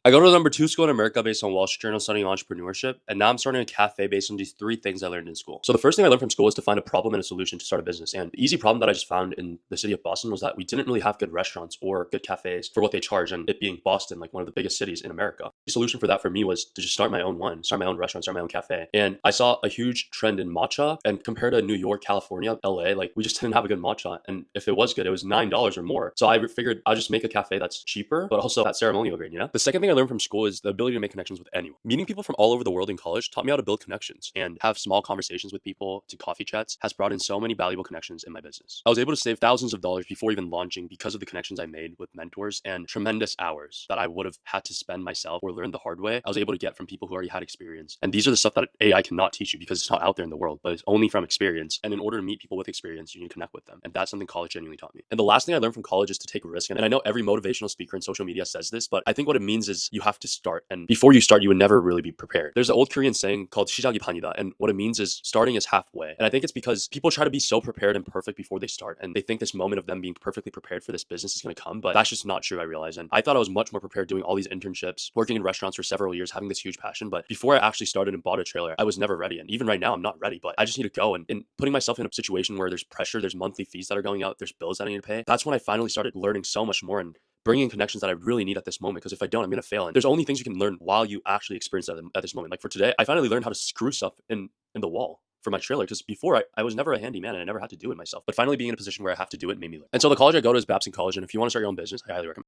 I go to the number two school in America based on Wall Street Journal studying entrepreneurship, and now I'm starting a cafe based on these three things I learned in school. So the first thing I learned from school is to find a problem and a solution to start a business. And the easy problem that I just found in the city of Boston was that we didn't really have good restaurants or good cafes for what they charge, and it being Boston, like one of the biggest cities in America. The solution for that for me was to just start my own one, start my own restaurant, start my own cafe. And I saw a huge trend in matcha, and compared to New York, California, LA, like we just didn't have a good matcha. And if it was good, it was $9 or more. So I figured I'll just make a cafe that's cheaper, but also that ceremonial grade, you know? The second thing I learned from school is the ability to make connections with anyone. Meeting people from all over the world in college taught me how to build connections, and have small conversations with people to coffee chats has brought in so many valuable connections in my business. I was able to save thousands of dollars before even launching because of the connections I made with mentors, and tremendous hours that I would have had to spend myself or learn the hard way I was able to get from people who already had experience. And these are the stuff that AI cannot teach you because it's not out there in the world, but it's only from experience. And in order to meet people with experience, you need to connect with them. And that's something college genuinely taught me. And the last thing I learned from college is to take risk. And I know every motivational speaker in social media says this, but I think what it means is you have to start. And before you start, you would never really be prepared. There's an old Korean saying called 시작이 반이다. And what it means is starting is halfway. And I think it's because people try to be so prepared and perfect before they start. And they think this moment of them being perfectly prepared for this business is going to come. But that's just not true, I realize. And I thought I was much more prepared doing all these internships, working in restaurants for several years, having this huge passion. But before I actually started and bought a trailer, I was never ready. And even right now, I'm not ready. But I just need to go. And putting myself in a situation where there's pressure, there's monthly fees that are going out, there's bills that I need to pay. That's when I finally started learning so much more and bringing in connections that I really need at this moment. Because if I don't, I'm going to fail. And there's only things you can learn while you actually experience that at this moment. Like for today, I finally learned how to screw stuff in the wall for my trailer, because before I was never a handyman and I never had to do it myself. But finally being in a position where I have to do it made me learn. And so the college I go to is Babson College. And if you want to start your own business, I highly recommend it.